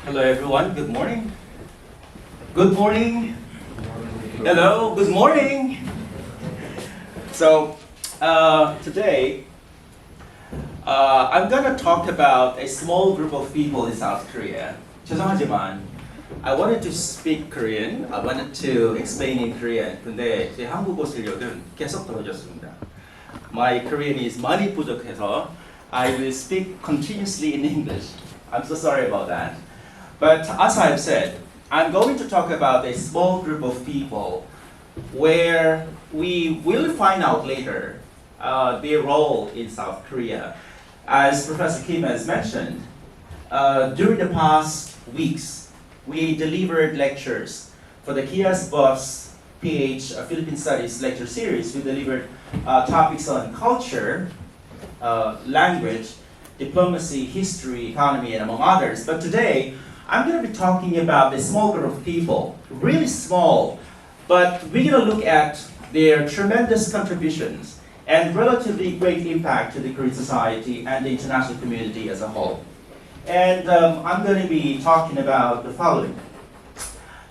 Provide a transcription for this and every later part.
Hello everyone, good morning. Good morning. Hello, good morning. So today I'm gonna talk about a small group of people in South Korea. 죄송하지만 I wanted to speak Korean. I wanted to explain in Korean. 근데 제 한국어 실력은 계속 떨어졌습니다. My Korean is 많이 부족해서 I will speak continuously in English. I'm so sorry about that. But as I've said, I'm going to talk about a small group of people where we will find out later their role in South Korea. As Professor Kim has mentioned, during the past weeks, we delivered lectures for the Kia's Bus PH Philippine Studies lecture series. We delivered topics on culture, language, diplomacy, history, economy, and among others. But today, I'm going to be talking about a small group of people, really small, but we're going to look at their tremendous contributions and relatively great impact to the Korean society and the international community as a whole. And I'm going to be talking about the following.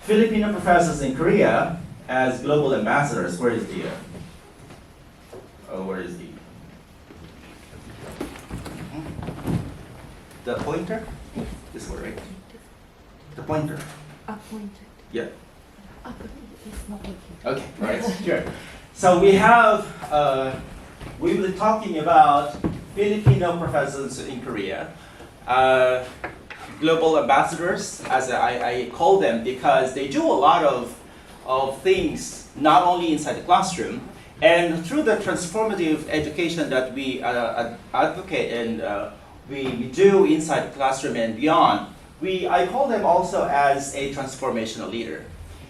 Filipino professors in Korea as global ambassadors. Where is the the pointer? This one, right? The pointer. Appointed. Yeah. It's not working. Okay, right, sure. So we have, we will be talking about Filipino professors in Korea, global ambassadors, as I call them, because they do a lot of things, not only inside the classroom, and through the transformative education that we advocate and we do inside the classroom and beyond, I call them also as a transformational leader.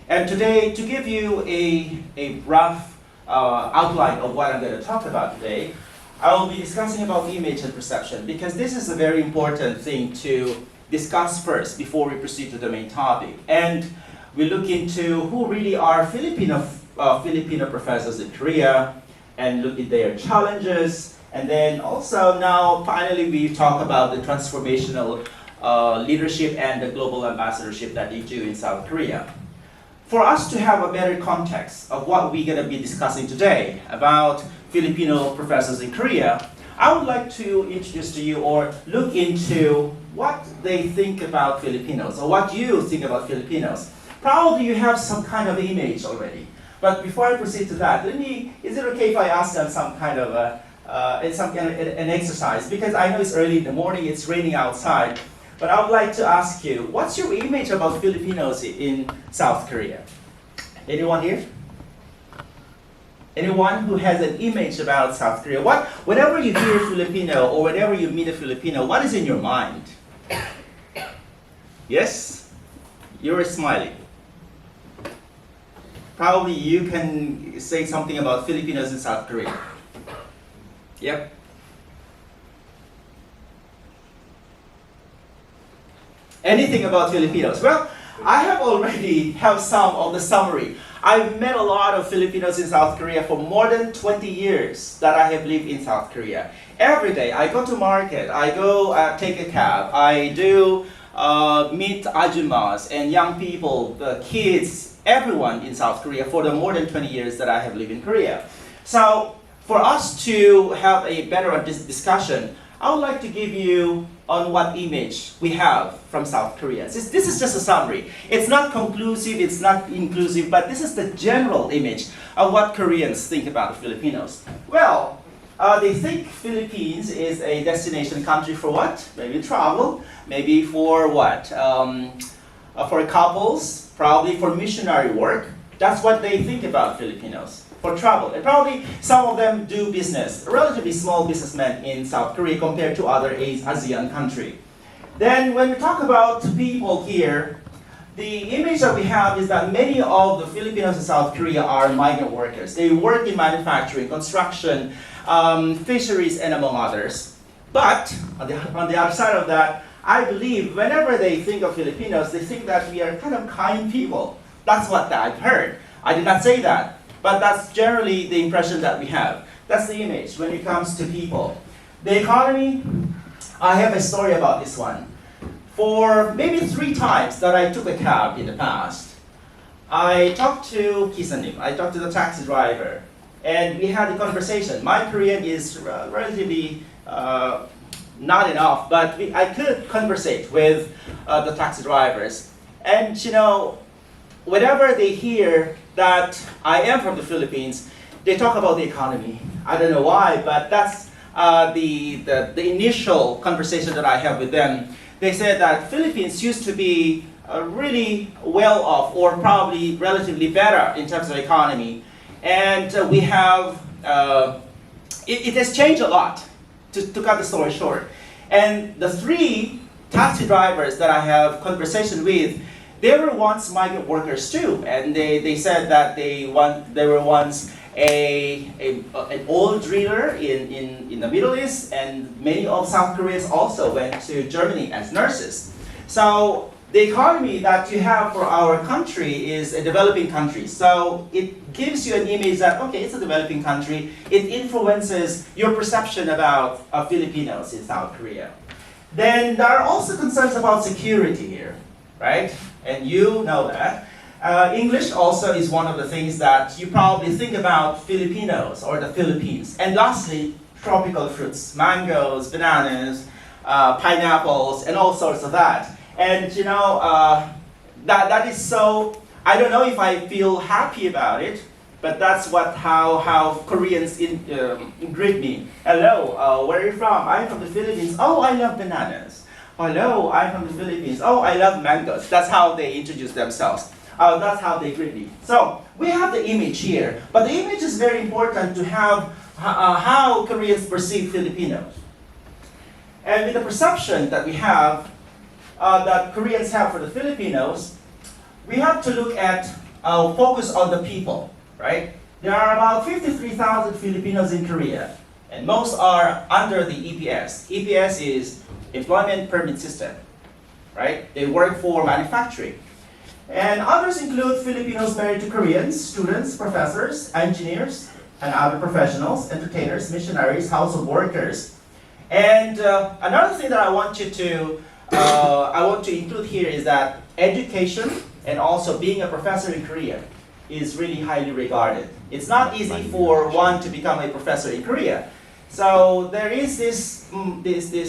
And today, to give you a rough outline of what I'm going to talk about today, I will be discussing about image and perception, because this is a very important thing to discuss first before we proceed to the main topic. And we look into who really are Filipino professors in Korea, and look at their challenges. And then also now, finally, we talk about the transformational leadership and the global ambassadorship that they do in South Korea. For us to have a better context of what we're going to be discussing today about Filipino professors in Korea, I would like to introduce to you or look into what they think about Filipinos, or what you think about Filipinos. Probably you have some kind of image already. But before I proceed to that, is it okay if I ask them some kind of an exercise? Because I know it's early in the morning, it's raining outside. But I would like to ask you, what's your image about Filipinos in South Korea? Anyone here? Anyone who has an image about South Korea? Whenever you hear Filipino or whenever you meet a Filipino, what is in your mind? Yes? You're smiling. Probably you can say something about Filipinos in South Korea. Yep. Anything about Filipinos? Well, I have already have some of the summary. I've met a lot of Filipinos in South Korea for more than 20 years that I have lived in South Korea. Every day I go to market, I go take a cab, I do meet ajumas and young people, the kids, everyone in South Korea for the more than 20 years that I have lived in Korea. So for us to have a better discussion, I would like to give you on what image we have from South Korea. This is just a summary. It's not conclusive, it's not inclusive, but this is the general image of what Koreans think about Filipinos. Well, they think Philippines is a destination country for what? Maybe travel, maybe for what? For couples, probably for missionary work. That's what they think about Filipinos. For travel. And probably some of them do business, relatively small businessmen in South Korea compared to other ASEAN countries. Then when we talk about people here, the image that we have is that many of the Filipinos in South Korea are migrant workers. They work in manufacturing, construction, fisheries, and among others. But on the other side of that, I believe whenever they think of Filipinos, they think that we are kind of kind people. That's what I've heard. I did not say that. But that's generally the impression that we have. That's the image when it comes to people. The economy, I have a story about this one. For maybe 3 times that I took a cab in the past, I talked to Kisanim, I talked to the taxi driver, and we had a conversation. My Korean is relatively not enough, but I could conversate with the taxi drivers. And you know, whenever they hear that I am from the Philippines, they talk about the economy. I don't know why, but that's the initial conversation that I have with them. They said that Philippines used to be really well off, or probably relatively better in terms of economy. And we have, it has changed a lot, to cut the story short. And the 3 taxi drivers that I have conversation with, they were once migrant workers too. And they said that they were once an oil driller in the Middle East, and many of South Koreans also went to Germany as nurses. So the economy that you have for our country is a developing country. So it gives you an image that, okay, it's a developing country. It influences your perception about Filipinos in South Korea. Then there are also concerns about security here, right? And you know that. English also is one of the things that you probably think about Filipinos or the Philippines. And lastly, tropical fruits, mangoes, bananas, pineapples, and all sorts of that. And you know, that is so, I don't know if I feel happy about it, but that's how Koreans greet me. Hello, where are you from? I'm from the Philippines. Oh, I love bananas. Hello, I'm from the Philippines. Oh, I love mangoes. That's how they introduce themselves. That's how they greet me. So we have the image here, but the image is very important to have how Koreans perceive Filipinos. And with the perception that we have, that Koreans have for the Filipinos, we have to look at, focus on the people, right? There are about 53,000 Filipinos in Korea, and most are under the EPS. EPS is Employment Permit System, right? They work for manufacturing. And others include Filipinos married to Koreans, students, professors, engineers, and other professionals, entertainers, missionaries, household workers. And another thing that I want to include here is that education and also being a professor in Korea is really highly regarded. It's not easy for one to become a professor in Korea. So there is this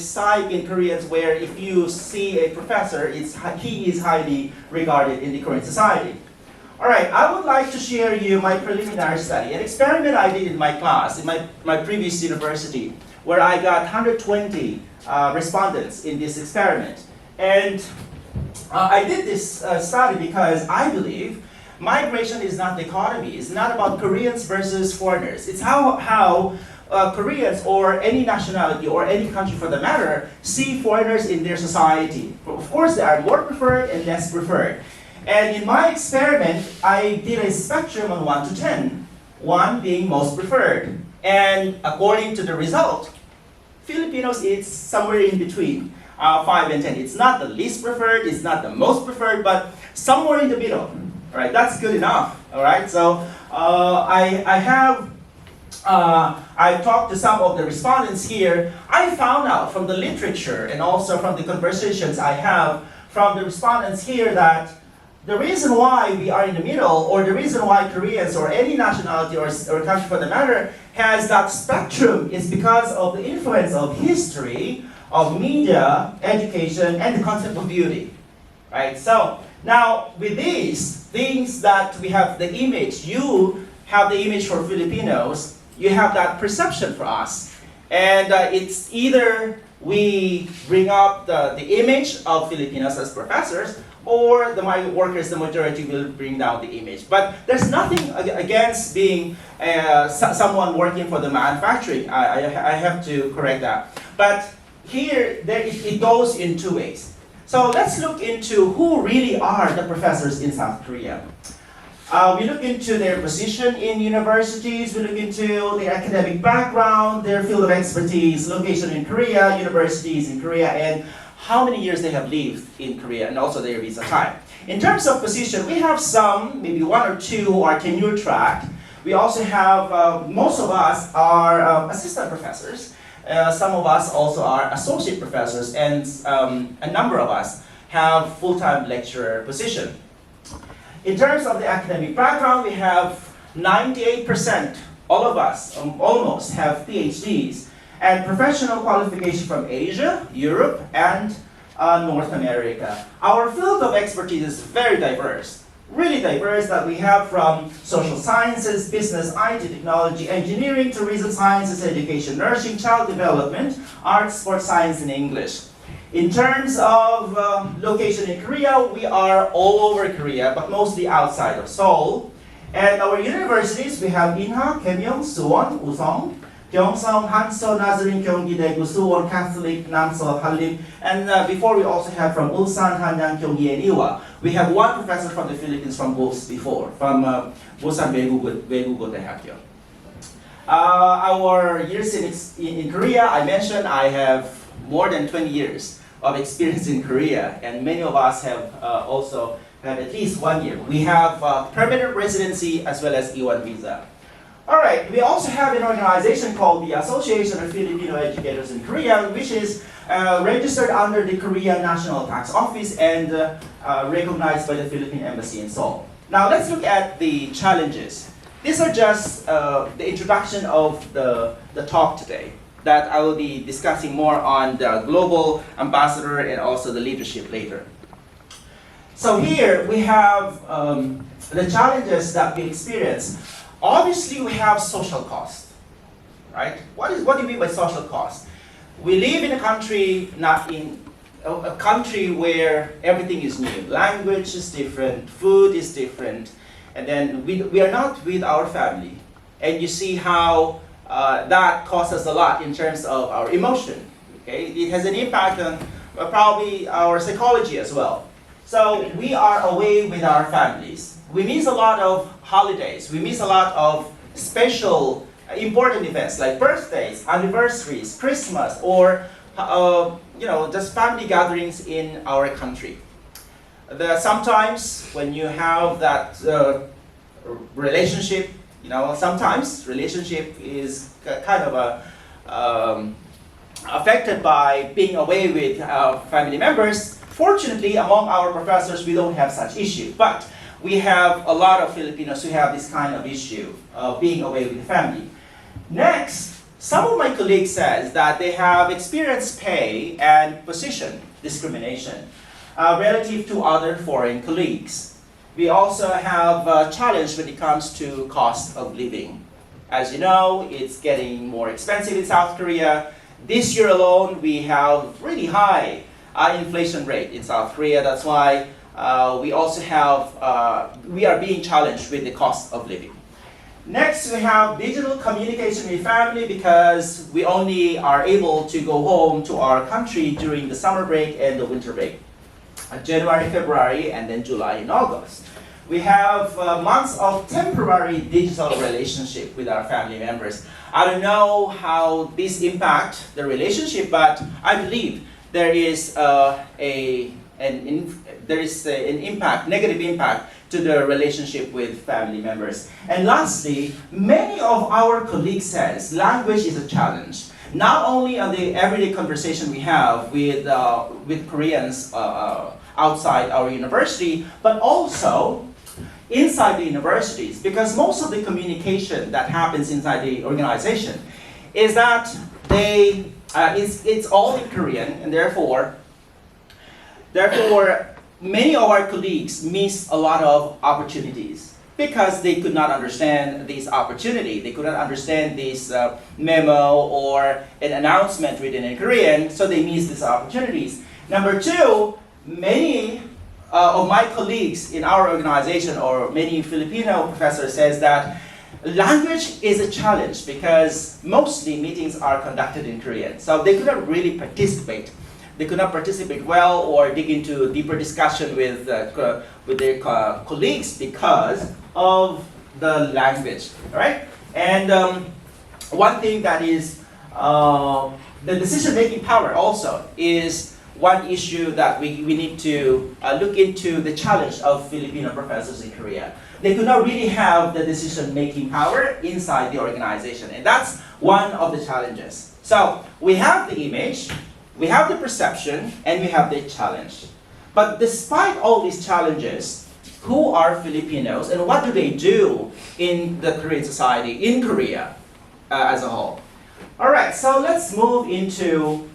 side in Koreans where if you see a professor, he is highly regarded in the Korean society. All right, I would like to share you my preliminary study, an experiment I did in my class, in my previous university, where I got 120 respondents in this experiment. And I did this study because I believe migration is not the economy. It's not about Koreans versus foreigners. It's how Koreans or any nationality or any country for the matter see foreigners in their society. Of course, there are more preferred and less preferred. And in my experiment, I did a spectrum on 1 to 10, 1 being most preferred. And according to the result, Filipinos is somewhere in between 5 and 10. It's not the least preferred, it's not the most preferred, but somewhere in the middle. All right, that's good enough. All right, so I talked to some of the respondents here. I found out from the literature and also from the conversations I have from the respondents here that the reason why we are in the middle, or the reason why Koreans or any nationality or country for the matter has that spectrum, is because of the influence of history, of media, education, and the concept of beauty. Right? So now with these things that we have the image, you have the image for Filipinos, you have that perception for us. And it's either we bring up the image of Filipinos as professors, or the migrant workers, the majority will bring down the image. But there's nothing against being someone working for the manufacturing. I have to correct that. But here, it goes in 2 ways. So let's look into who really are the professors in South Korea. We look into their position in universities, we look into their academic background, their field of expertise, location in Korea, universities in Korea, and how many years they have lived in Korea, and also their visa time. In terms of position, we have some, maybe 1 or 2 who are tenure track. We also have, most of us are assistant professors. Some of us also are associate professors, and a number of us have full-time lecturer position. In terms of the academic background, we have 98%, all of us, almost, have PhDs, and professional qualification from Asia, Europe, and North America. Our field of expertise is very diverse, really diverse, that we have from social sciences, business, IT, technology, engineering, tourism sciences, education, nursing, child development, arts, sports science, and English. In terms of location in Korea, we are all over Korea, but mostly outside of Seoul. And our universities, we have Inha, Keimyung, Suwon, Usong, Gyeongsang, Hanso, Nazarene, Gyeonggi-daegu, Suwon, Catholic, Namso, Hallym, and before we also have from Ulsan, Hanyang, Gyeonggi, and Iwa. We have one professor from the Philippines from both before, from Busan Daegu. Our years in Korea, I mentioned I have more than 20 years of experience in Korea, and many of us have also had at least 1 year. We have permanent residency as well as E1 visa. All right, we also have an organization called the Association of Filipino Educators in Korea, which is registered under the Korean National Tax Office and recognized by the Philippine Embassy in Seoul. Now let's look at the challenges. These are just the introduction of the talk today, that I will be discussing more on the global ambassador and also the leadership later. So here we have the challenges that we experience. Obviously, we have social cost, right? What do you mean by social cost? We live in a country, not in a country where everything is new. Language is different, food is different, and then we are not with our family. And you see how that costs us a lot in terms of our emotion. Okay, it has an impact on probably our psychology as well. So we are away with our families. We miss a lot of holidays. We miss a lot of special, important events like birthdays, anniversaries, Christmas, or just family gatherings in our country. Sometimes when you have that relationship, sometimes relationship is kind of affected by being away with family members. Fortunately, among our professors, we don't have such issue, but we have a lot of Filipinos who have this kind of issue of being away with the family. Next, some of my colleagues says that they have experienced pay and position discrimination relative to other foreign colleagues. We also have a challenge when it comes to cost of living. As you know, it's getting more expensive in South Korea. This year alone, we have really high inflation rate in South Korea. That's why we also have, we are being challenged with the cost of living. Next, we have digital communication with family because we only are able to go home to our country during the summer break and the winter break. January, February, and then July and August. We have months of temporary digital relationship with our family members. I don't know how this impact the relationship, but I believe there is an impact, negative impact to the relationship with family members. And lastly, many of our colleagues says language is a challenge. Not only on the everyday conversation we have with Koreans outside our university, but also inside the universities, because most of the communication that happens inside the organization is that it's all in Korean, and therefore many of our colleagues miss a lot of opportunities because they could not understand this opportunity. They could not understand this memo or an announcement written in Korean, so they miss these opportunities. Number two, many of my colleagues in our organization or many Filipino professors says that language is a challenge because mostly meetings are conducted in Korean. So they could not really participate. They could not participate well or dig into deeper discussion with their colleagues because of the language, right? And one thing that is the decision-making power also is one issue that we need to look into the challenge of Filipino professors in Korea. They could not really have the decision-making power inside the organization, and that's one of the challenges. So we have the image, we have the perception, and we have the challenge. But despite all these challenges, who are Filipinos and what do they do in the Korean society, in Korea as a whole? All right, so let's move into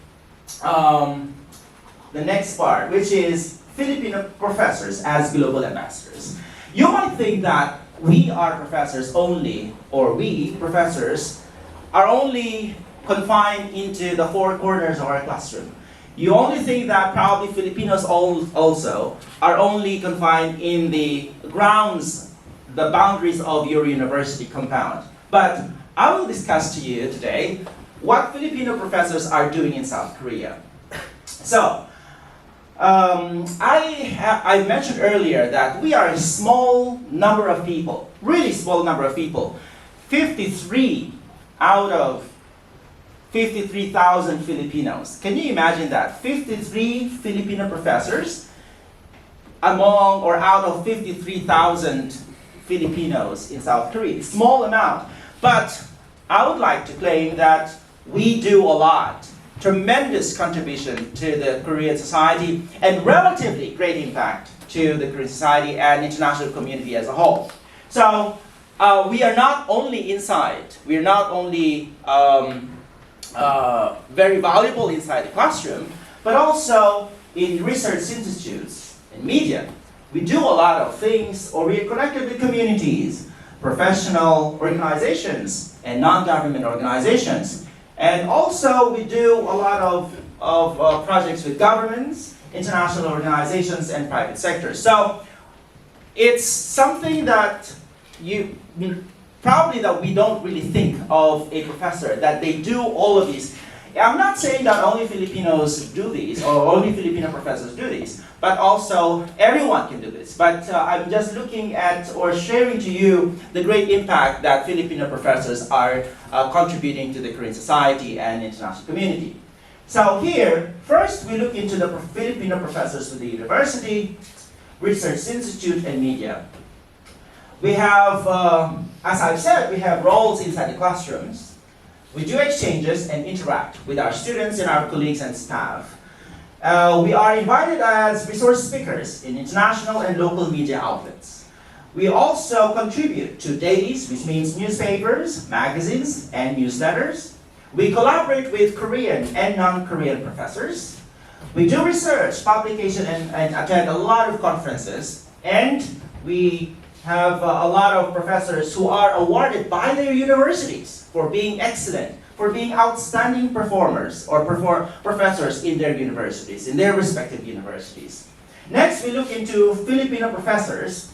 the next part, which is Filipino professors as global ambassadors. You might think that we are professors only, or we, professors, are only confined into the four corners of our classroom. You only think that probably Filipinos also are only confined in the grounds, the boundaries of your university compound. But I will discuss to you today what Filipino professors are doing in South Korea. So, I mentioned earlier that we are a small number of people, really small number of people. 53 out of 53,000 Filipinos. Can you imagine that? 53 Filipino professors among or out of 53,000 Filipinos in South Korea. Small amount. But I would like to claim that we do a lot. Tremendous contribution to the Korean society and relatively great impact to the Korean society and international community as a whole. So we are not only inside, we are not only very valuable inside the classroom, but also in research institutes and media. We do a lot of things, or we are connected with communities, professional organizations, and non-government organizations. And also we do a lot of projects with governments, international organizations, and private sectors. So it's something that probably that we don't really think of a professor, that they do all of these. I'm not saying that only Filipinos do these, or only Filipino professors do these, but also everyone can do this. But I'm just looking at or sharing to you the great impact that Filipino professors are contributing to the Korean society and international community. So here, first we look into the Filipino professors with the university, research institute, and media. We have, as I've said, we have roles inside the classrooms. We do exchanges and interact with our students and our colleagues and staff. We are invited as resource speakers in international and local media outlets. We also contribute to dailies, which means newspapers, magazines, and newsletters. We collaborate with Korean and non-Korean professors. We do research, publication, and attend a lot of conferences. And we have a lot of professors who are awarded by their universities for being excellent, for being outstanding performers or professors in their universities, in their respective universities. Next, we look into Filipino professors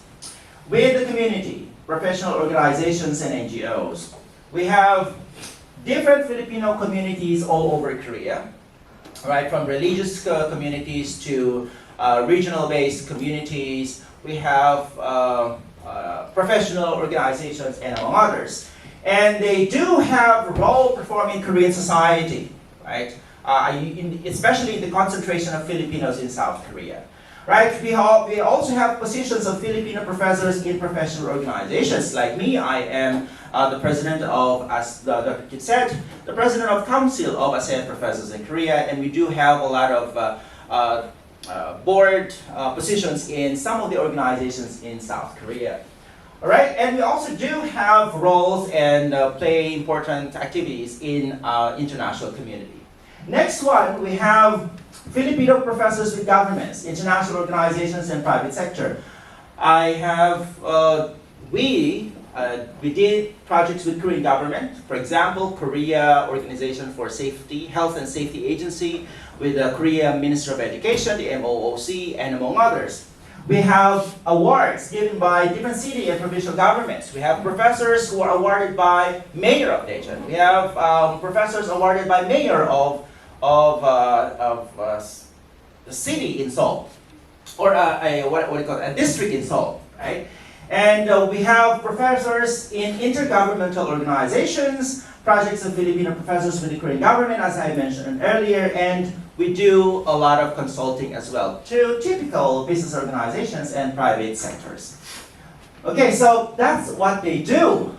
with the community, professional organizations, and NGOs. We have different Filipino communities all over Korea, right, from religious communities to regional-based communities. We have professional organizations, and among others. And they do have a role performing in Korean society, right? Especially in the concentration of Filipinos in South Korea, right? We also have positions of Filipino professors in professional organizations. Like me, I am the president of, as Dr. Kit said, the president of Council of ASEAN Professors in Korea, and we do have a lot of board positions in some of the organizations in South Korea. All right, and we also do have roles and play important activities in international community. Next one, we have Filipino professors with governments, international organizations, and private sector. We did projects with Korean government. For example, Korea Organization for Safety, Health and Safety Agency, with the Korea Ministry of Education, the MOOC, and among others. We have awards given by different city and provincial governments. We have professors who are awarded by Mayor of Daejeon. We have professors awarded by Mayor of the city in Seoul, or what do you call it, a district in Seoul, right? And we have professors in intergovernmental organizations, projects of Filipino professors with the Korean government, as I mentioned earlier, and we do a lot of consulting as well to typical business organizations and private sectors. Okay, so that's what they do.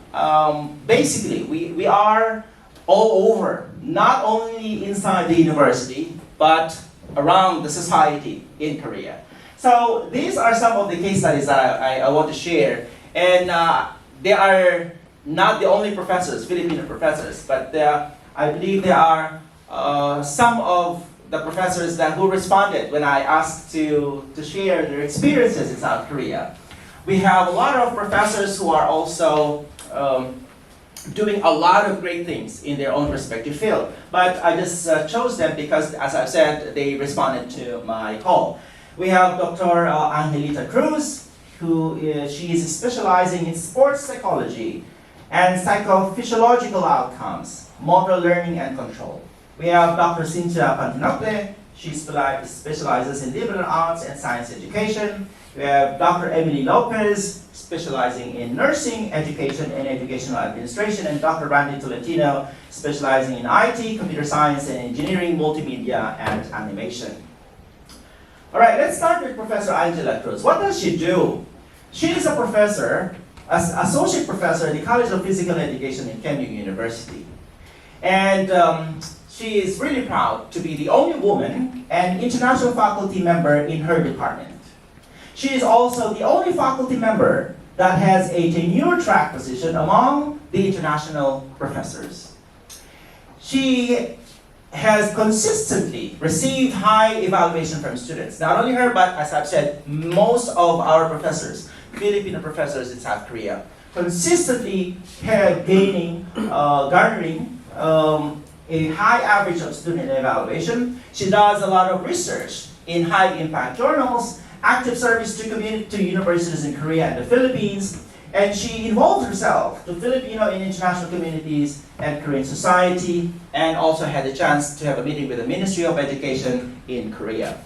Basically, we are all over, not only inside the university, but around the society in Korea. So these are some of the case studies that I want to share. And they are not the only professors, Filipino professors, but I believe there are some of the professors who responded when I asked to share their experiences in South Korea. We have a lot of professors who are also doing a lot of great things in their own respective field. But I just chose them because, as I've said, they responded to my call. We have Dr. Angelita Cruz, she is specializing in sports psychology and psychophysiological outcomes, motor learning and control. We have Dr. Cynthia Pantinople. She specializes in liberal arts and science education. We have Dr. Emily Lopez, specializing in nursing, education, and educational administration, and Dr. Randy Tolentino, specializing in IT, computer science, and engineering, multimedia, and animation. All right, let's start with Professor Angela Cruz. What does she do? She is a professor, associate professor at the College of Physical Education in Calimag University. And she is really proud to be the only woman and international faculty member in her department. She is also the only faculty member that has a tenure track position among the international professors. She has consistently received high evaluation from students. Not only her, but as I've said, most of our professors, Filipino professors in South Korea, consistently garnering a high average of student evaluation. She does a lot of research in high impact journals, active service to universities in Korea and the Philippines, and she involved herself to Filipino and international communities and Korean society, and also had the chance to have a meeting with the Ministry of Education in Korea.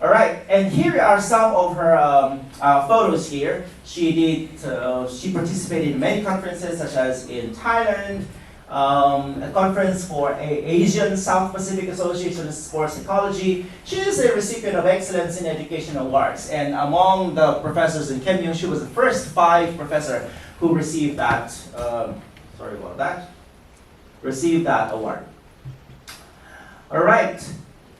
All right, and here are some of her photos here. She participated in many conferences, such as in Thailand, a conference for Asian South Pacific Association of Sports Psychology. She is a recipient of Excellence in Education Awards, and among the professors in Calimag, she was the first 5 professor who received that. Received that award. All right,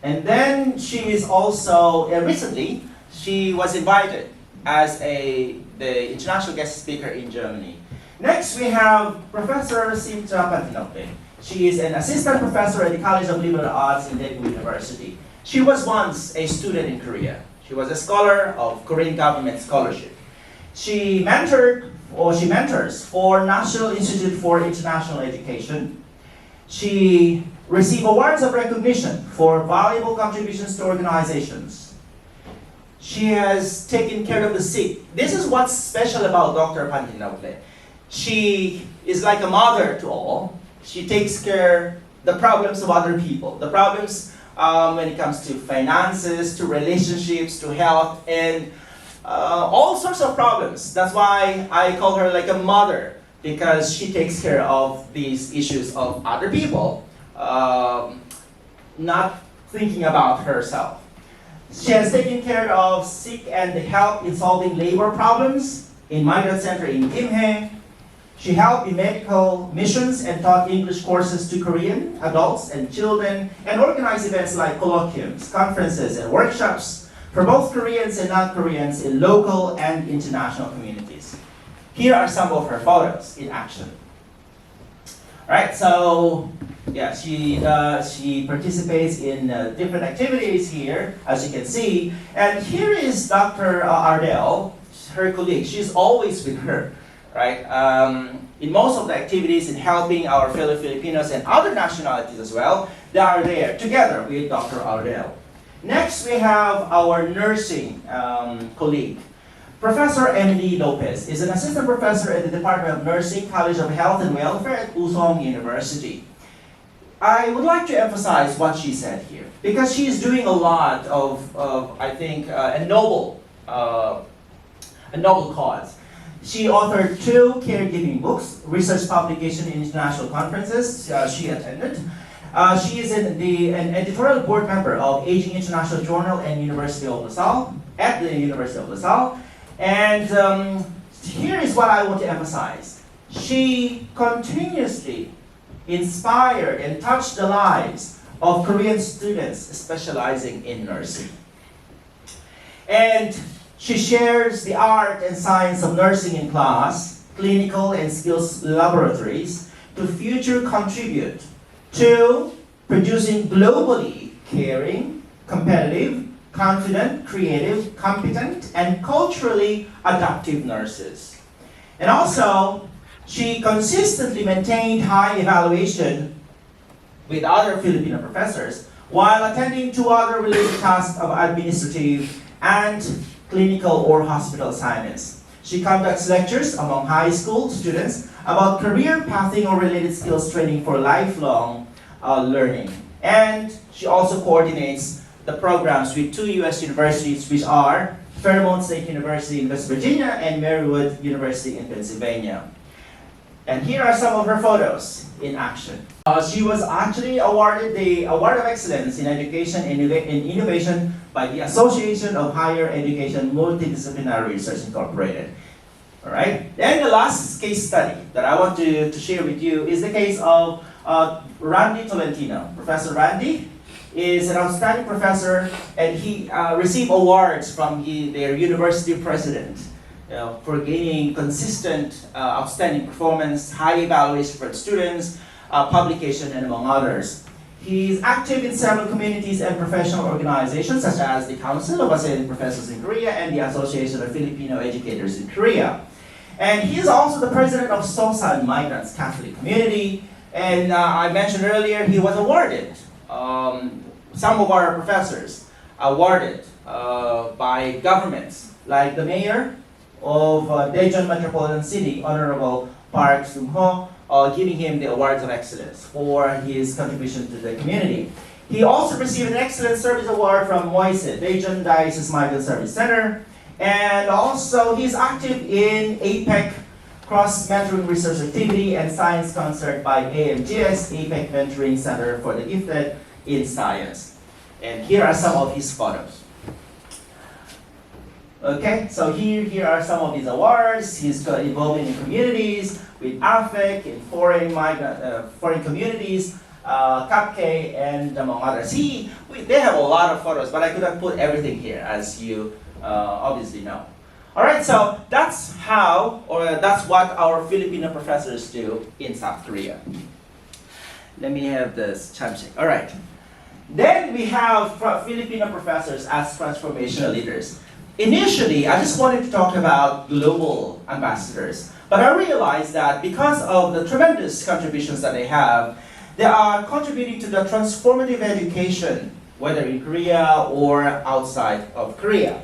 and then she is also recently she was invited as the international guest speaker in Germany. Next, we have Professor Cynthia Pantinople. She is an assistant professor at the College of Liberal Arts in Daegu University. She was once a student in Korea. She was a scholar of Korean government scholarship. She mentors for National Institute for International Education. She received awards of recognition for valuable contributions to organizations. She has taken care of the sick. This is what's special about Dr. Pantinople. She is like a mother to all. She takes care of the problems of other people. The problems when it comes to finances, to relationships, to health, and all sorts of problems. That's why I call her like a mother, because she takes care of these issues of other people, not thinking about herself. She has taken care of sick and helped in solving labor problems in migrant center in Gimhae. She helped in medical missions and taught English courses to Korean adults and children, and organized events like colloquiums, conferences, and workshops for both Koreans and non-Koreans in local and international communities. Here are some of her photos in action. All right, so yeah, she participates in different activities here, as you can see. And here is Dr. Ardell, her colleague. She's always with her. Right? In most of the activities in helping our fellow Filipinos and other nationalities as well, they are there together with Dr. Ardell. Next, we have our nursing colleague. Professor Emily Lopez is an assistant professor at the Department of Nursing, College of Health and Welfare at Usong University. I would like to emphasize what she said here, because she is doing a lot of I think, a noble cause. She authored 2 caregiving books, research publication in international conferences she attended. She is an editorial board member of Aging International Journal and University of LaSalle, at the University of LaSalle. And here is what I want to emphasize. She continuously inspired and touched the lives of Korean students specializing in nursing. And she shares the art and science of nursing in class, clinical and skills laboratories, to future contribute to producing globally caring, competitive, confident, creative, competent, and culturally adaptive nurses. And also, she consistently maintained high evaluation with other Filipino professors while attending to other related tasks of administrative and clinical or hospital assignments. She conducts lectures among high school students about career pathing or related skills training for lifelong learning. And she also coordinates the programs with two U.S. universities, which are Fairmont State University in West Virginia and Marywood University in Pennsylvania. And here are some of her photos in action. She was actually awarded the Award of Excellence in Education and Innovation by the Association of Higher Education Multidisciplinary Research Incorporated. All right. Then the last case study that I want to share with you is the case of Randy Tolentino. Professor Randy is an outstanding professor, and he received awards from their university president for gaining consistent, outstanding performance, high evaluation for students, publication, and among others. He is active in several communities and professional organizations, such as the Council of Associated Professors in Korea and the Association of Filipino Educators in Korea. And he is also the president of Sosan Migrants Catholic Community. And I mentioned earlier, he was awarded, some of our professors awarded by governments, like the mayor of Daejeon Metropolitan City, Honorable Park Sung-ho, giving him the Awards of Excellence for his contribution to the community. He also received an Excellent Service Award from MOISE, Daejeon Diocese Migrant Service Center, and also he's active in APEC Cross-Mentoring Research Activity and Science Concert by AMGS, APEC Mentoring Center for the Gifted in Science. And here are some of his photos. Okay, so here are some of his awards. He's got involved in communities with AFEC, in foreign communities, CAPK, and among others. They have a lot of photos, but I could have put everything here, as you obviously know. All right, so that's that's what our Filipino professors do in South Korea. Let me have this time check. All right. Then we have Filipino professors as transformational leaders. Initially, I just wanted to talk about global ambassadors, but I realized that because of the tremendous contributions that they have, they are contributing to the transformative education, whether in Korea or outside of Korea.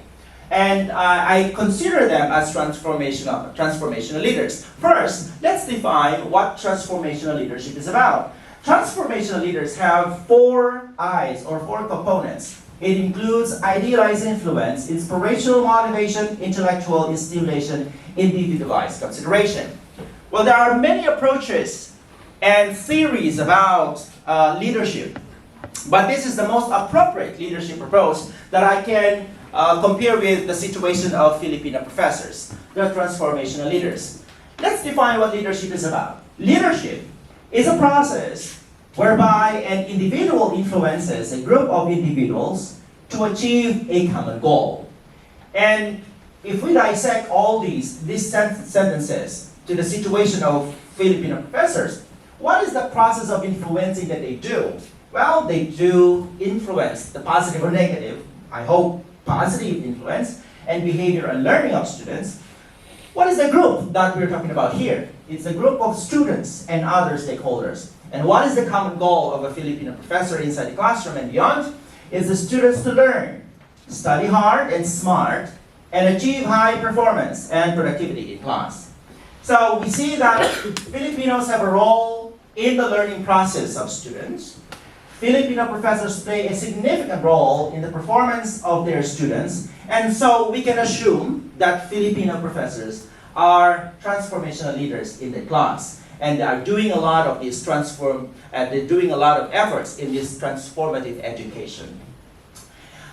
And I consider them as transformational leaders. First, let's define what transformational leadership is about. Transformational leaders have 4 I's or 4 components. It includes idealized influence, inspirational motivation, intellectual stimulation, individualized consideration. Well, there are many approaches and theories about leadership, but this is the most appropriate leadership approach that I can compare with the situation of Filipino professors, the transformational leaders. Let's define what leadership is about. Leadership is a process whereby an individual influences a group of individuals to achieve a common goal. And if we dissect all these sentences to the situation of Filipino professors, what is the process of influencing that they do? Well, they do influence the positive or negative, I hope positive influence, and behavior and learning of students. What is the group that we're talking about here? It's a group of students and other stakeholders. And what is the common goal of a Filipino professor inside the classroom and beyond? It's the students to learn, study hard and smart, and achieve high performance and productivity in class. So we see that Filipinos have a role in the learning process of students. Filipino professors play a significant role in the performance of their students, and so we can assume that Filipino professors are transformational leaders in the class, and they are doing a lot of this they're doing a lot of efforts in this transformative education.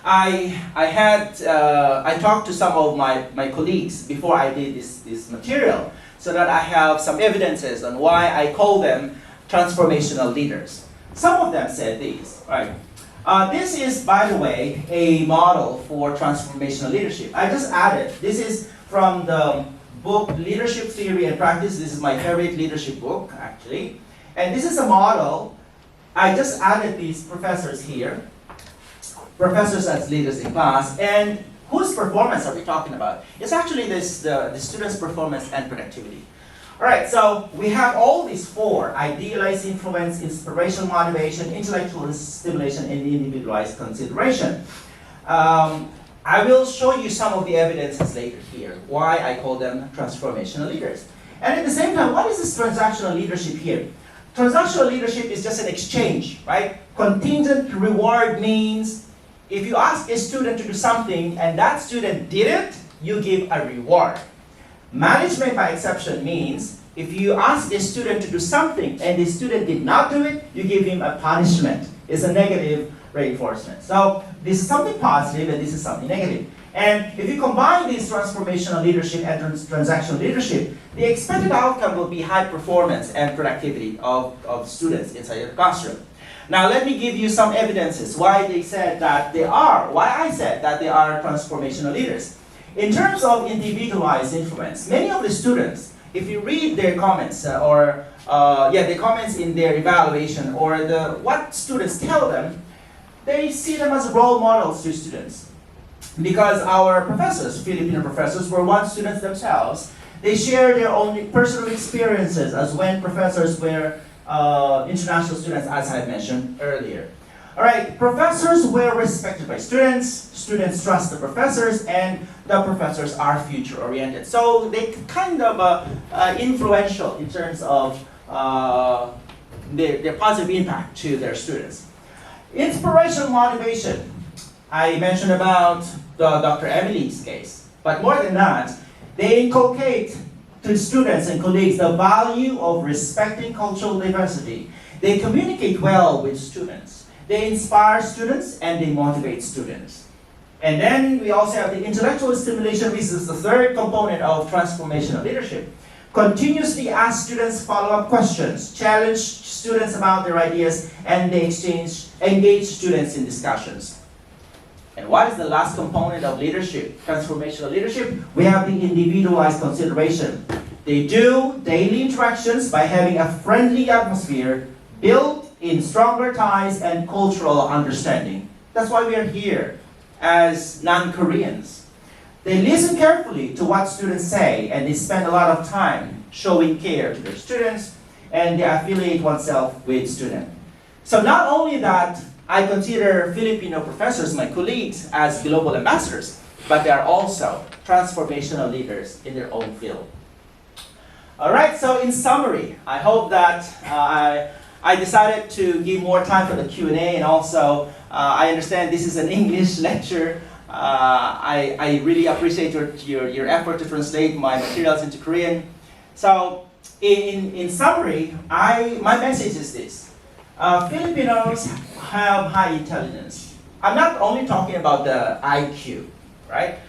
I talked to some of my colleagues before I did this material, so that I have some evidences on why I call them transformational leaders. Some of them said these, right? This is, by the way, a model for transformational leadership. I just added, this is from the book Leadership Theory and Practice. This is my favorite leadership book, actually. And this is a model. I just added these professors here, professors as leaders in class, and whose performance are we talking about? It's actually the students' performance and productivity. All right, so we have all these four: idealized influence, inspirational motivation, intellectual stimulation, and individualized consideration. I will show you some of the evidences later here, why I call them transformational leaders. And at the same time, what is this transactional leadership here? Transactional leadership is just an exchange, right? Contingent reward means if you ask a student to do something and that student did it, you give a reward. Management by exception means if you ask a student to do something and the student did not do it, you give him a punishment. It's a negative reinforcement. So this is something positive and this is something negative. And if you combine this transformational leadership and transactional leadership, the expected outcome will be high performance and productivity of students inside the classroom. Now let me give you some evidences why I said that they are transformational leaders. In terms of individualized influence, many of the students, if you read their comments the comments in their evaluation or what students tell them, they see them as role models to students. Because our professors, Filipino professors, were once students themselves. They share their own personal experiences as when professors were international students, as I mentioned earlier. All right, professors were respected by students, students trust the professors, and the professors are future-oriented. So they kind of influential in terms of their positive impact to their students. Inspirational motivation. I mentioned about Dr. Emily's case. But more than that, they inculcate to students and colleagues the value of respecting cultural diversity. They communicate well with students. They inspire students and they motivate students. And then we also have the intellectual stimulation, which is the third component of transformational leadership. Continuously ask students follow-up questions, challenge students about their ideas, and they engage students in discussions. And what is the last component of leadership, transformational leadership? We have the individualized consideration. They do daily interactions by having a friendly atmosphere built in stronger ties and cultural understanding. That's why we are here as non-Koreans. They listen carefully to what students say and they spend a lot of time showing care to their students and they affiliate oneself with students. So not only that, I consider Filipino professors, my colleagues, as global ambassadors, but they are also transformational leaders in their own field. All right, so in summary, I hope that I decided to give more time for the Q&A, and also I understand this is an English lecture. I really appreciate your effort to translate my materials into Korean. So in summary, my message is this. Filipinos have high intelligence. I'm not only talking about the IQ, right?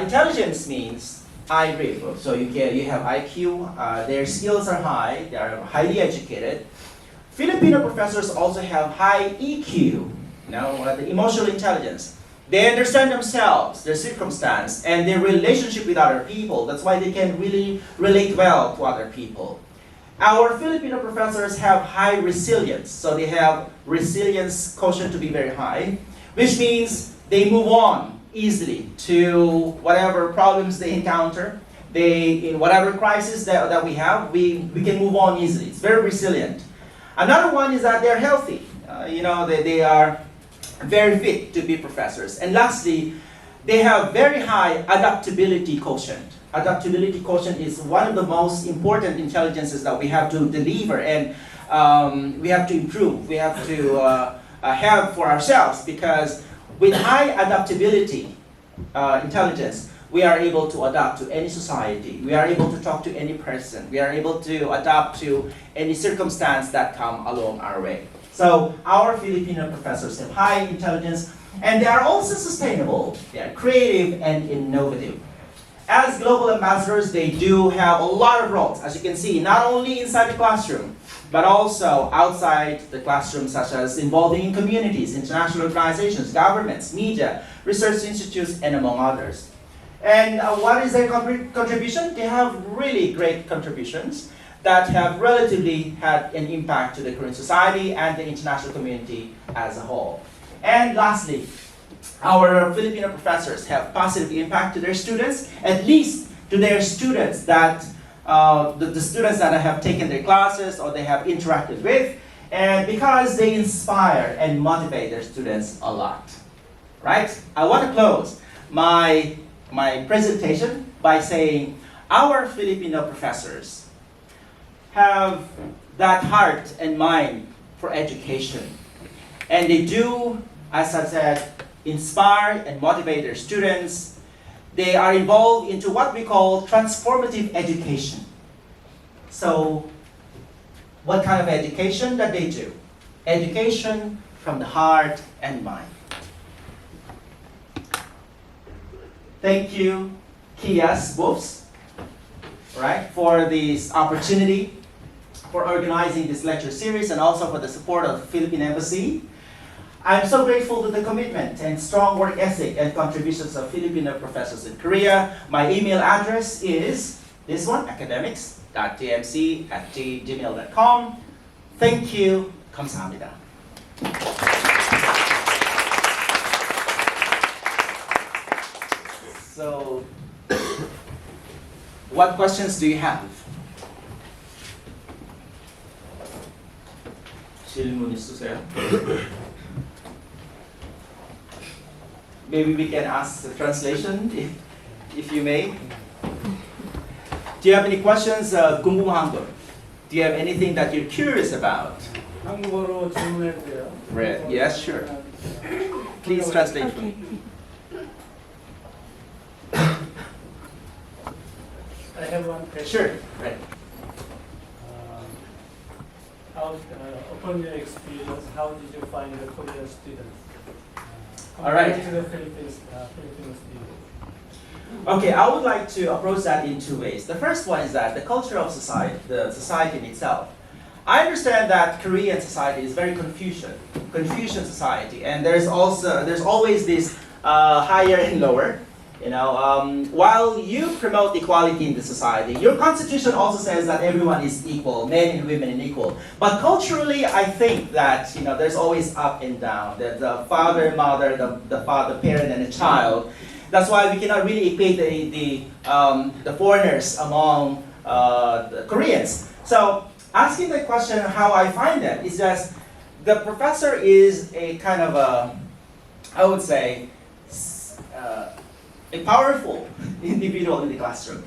Intelligence means I agree. So you have IQ, their skills are high, they are highly educated. Filipino professors also have high EQ, the emotional intelligence. They understand themselves, their circumstance, and their relationship with other people. That's why they can really relate well to other people. Our Filipino professors have high resilience, so they have resilience quotient to be very high, which means they move on easily to whatever problems they encounter. In whatever crisis that we have, we can move on easily. It's very resilient. Another one is that they're healthy. They are very fit to be professors. And lastly, they have very high adaptability quotient. Adaptability quotient is one of the most important intelligences that we have to deliver and we have to improve. We have to have for ourselves, because with high adaptability intelligence, we are able to adapt to any society. We are able to talk to any person. We are able to adapt to any circumstance that come along our way. So our Filipino professors have high intelligence, and they are also sustainable. They are creative and innovative. as global ambassadors, they do have a lot of roles, as you can see, not only inside the classroom, but also outside the classroom, such as involving in communities, international organizations, governments, media, research institutes, and among others. And what is their contribution? They have really great contributions that have relatively had an impact to the Korean society and the international community as a whole. And lastly, our Filipino professors have positive impact to their students, at least to their students that the students that have taken their classes or they have interacted with, and because they inspire and motivate their students a lot. Right? I want to close my presentation by saying our Filipino professors have that heart and mind for education. And they do, as I said, inspire and motivate their students. They are involved into what we call transformative education. So, what kind of education that they do? Education from the heart and mind. Thank you, Kias Wolfs, right, for this opportunity, for organizing this lecture series, and also for the support of the Philippine Embassy. I'm so grateful to the commitment and strong work ethic and contributions of Filipino professors in Korea. My email address is this one, academics.tmc@gmail.com. Thank you. 감사합니다. So, what questions do you have? 질문 있으세요? Maybe we can ask the translation, if you may. Do you have any questions? 궁금한 거. Do you have anything that you're curious about? 한국어로 질문해도 돼요? Right. Yes, sure. Please translate for me. I have one question. Sure. Right. Upon your experience, how did you find the Korean students? All right. Compared to the Filipino students. Okay, I would like to approach that in two ways. The first one is that the culture of society, the society in itself. I understand that Korean society is very Confucian society, and there's always this higher and lower. You know, while you promote equality in the society, your constitution also says that everyone is equal, men and women are equal. But culturally, I think that there's always up and down. The father, mother, the father, parent, and the child. That's why we cannot really equate the foreigners among the Koreans. So asking the question how I find them is just the professor is a kind of I would say, a powerful individual in the classroom.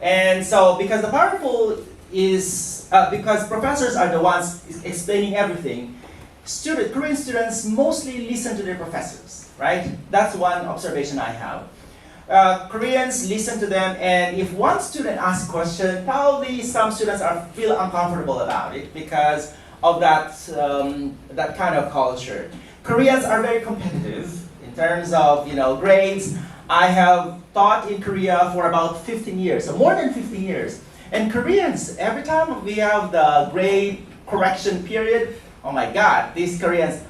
And so because the powerful is, because professors are the ones explaining everything, Korean students mostly listen to their professors, right? That's one observation I have. Koreans listen to them, and if one student asks a question, probably some students feel uncomfortable about it because of that kind of culture. Koreans are very competitive in terms of grades. I have taught in Korea for about 15 years, so more than 15 years. And Koreans, every time we have the grade correction period, oh my God, these Koreans,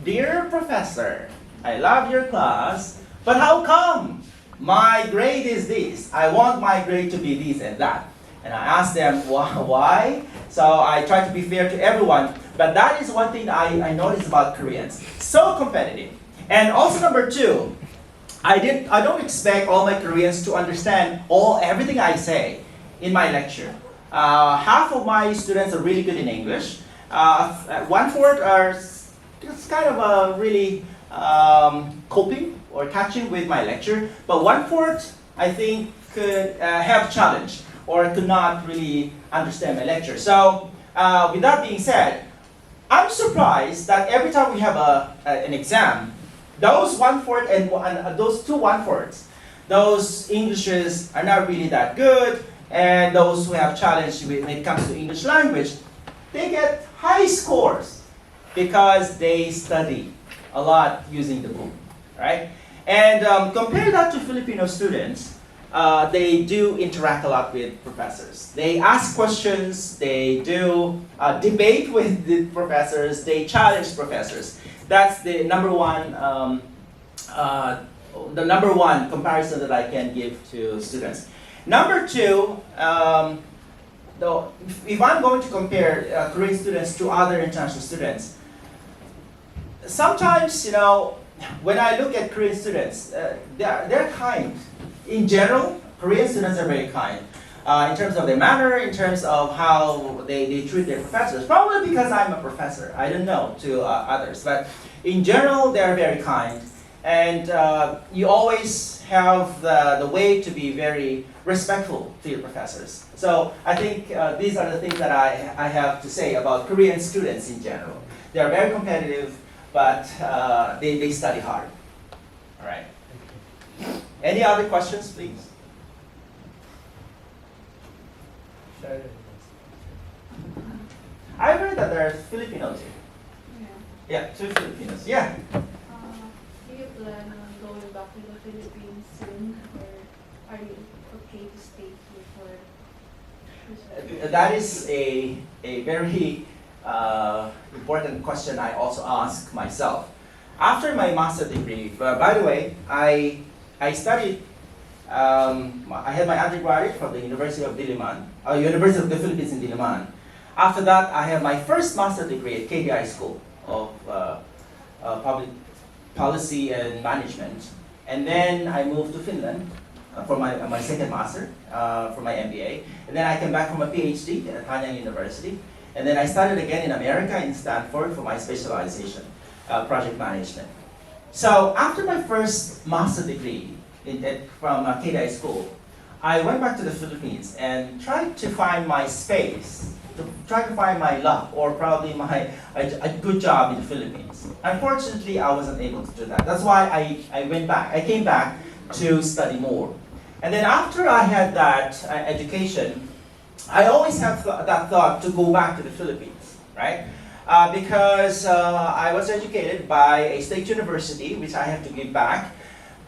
dear professor, I love your class, but how come my grade is this? I want my grade to be this and that. And I ask them why. So I try to be fair to everyone, but that is one thing that I noticed about Koreans. So competitive. And also number two, I don't expect all my Koreans to understand everything I say in my lecture. Half of my students are really good in English. 1/4 are just kind of really coping or catching with my lecture. But 1/4, I think, could have challenge or could not really understand my lecture. So with that being said, I'm surprised that every time we have an exam, those 1/4 and those two 1/4s, those Englishes are not really that good, and those who have challenge when it comes to English language, they get high scores because they study a lot using the book, right? And compare that to Filipino students. they do interact a lot with professors. They ask questions, they do debate with the professors, they challenge professors. That's the number one comparison that I can give to students. Number two, though, if I'm going to compare Korean students to other international students, sometimes, when I look at Korean students, they're kind. In general, Korean students are very kind. In terms of their manner, in terms of how they treat their professors. Probably because I'm a professor, I don't know to others. But in general, they're very kind. And you always have the way to be very respectful to your professors. So I think these are the things that I have to say about Korean students in general. They are very competitive, but they study hard. All right. Any other questions, please? I heard that there are Filipinos here. Yeah. Yeah, 2 Filipinos. Yeah. Do you plan on going back to the Philippines soon, or are you okay to stay here for? That is a very important question I also ask myself. After my master's degree, by the way, I studied, I had my undergraduate from the University of Diliman, University of the Philippines in Diliman. After that, I have my first master's degree at KDI School of Public Policy and Management. And then I moved to Finland for my second master, for my MBA. And then I came back from a PhD at Hanyang University. And then I started again in America, in Stanford, for my specialization, project management. So after my first master's degree from KDI School, I went back to the Philippines and tried to find my space, to try to find my luck, or probably a good job in the Philippines. Unfortunately, I wasn't able to do that. That's why I came back to study more. And then after I had that education, I always have that thought to go back to the Philippines, right? Because I was educated by a state university, which I have to give back.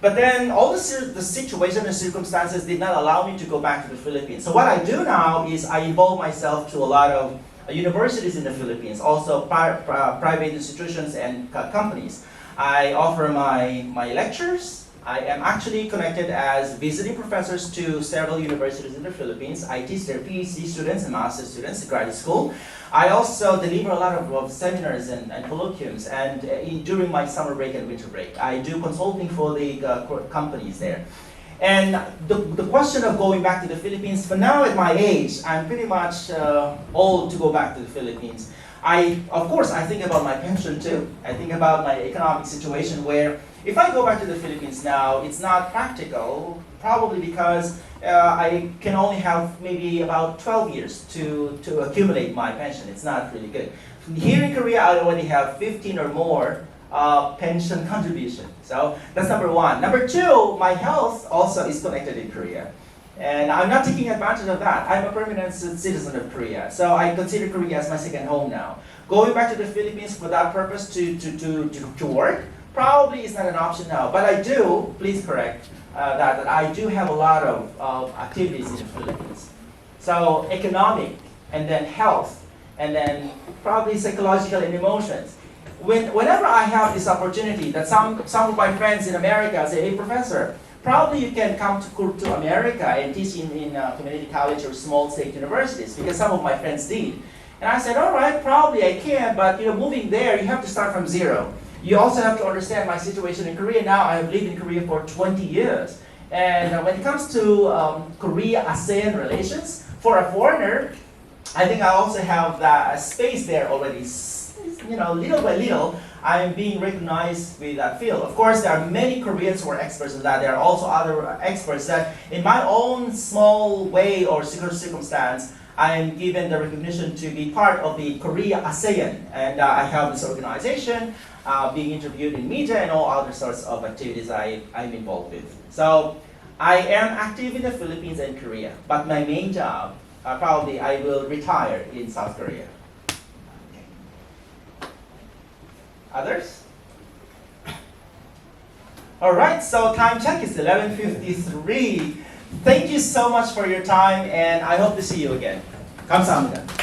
But then all the situation and circumstances did not allow me to go back to the Philippines. So what I do now is I involve myself to a lot of universities in the Philippines, also private institutions and companies. I offer my lectures. I am actually connected as visiting professors to several universities in the Philippines. I teach their PhD students and master's students at graduate school. I also deliver a lot of seminars and colloquiums, and during my summer break and winter break, I do consulting for the companies there. And the question of going back to the Philippines, for now at my age, I'm pretty much old to go back to the Philippines. Of course, I think about my pension too. I think about my economic situation where if I go back to the Philippines now, it's not practical, probably because I can only have maybe about 12 years to accumulate my pension. It's not really good. Here in Korea, I already have 15 or more pension contribution. So that's number one. Number two, my health also is connected in Korea. And I'm not taking advantage of that. I'm a permanent citizen of Korea. So I consider Korea as my second home now. Going back to the Philippines for that purpose to work, probably is not an option now. But I do, please correct that I do have a lot of activities in the Philippines. So economic, and then health, and then probably psychological and emotions. Whenever I have this opportunity that some of my friends in America say, hey professor, probably you can come to America and teach in community college or small state universities, because some of my friends did. And I said, all right, probably I can, but moving there, you have to start from zero. You also have to understand my situation in Korea now. I have lived in Korea for 20 years. And when it comes to Korea-ASEAN relations, for a foreigner, I think I also have that space there already. Little by little, I'm being recognized with that field. Of course, there are many Koreans who are experts in that. There are also other experts that, in my own small way or circumstance, I am given the recognition to be part of the Korea-ASEAN. And I have this organization, being interviewed in media and all other sorts of activities I'm involved with. So I am active in the Philippines and Korea, but my main job, probably I will retire in South Korea. Others? All right, so time check is 11:53. Thank you so much for your time, and I hope to see you again. 감사합니다.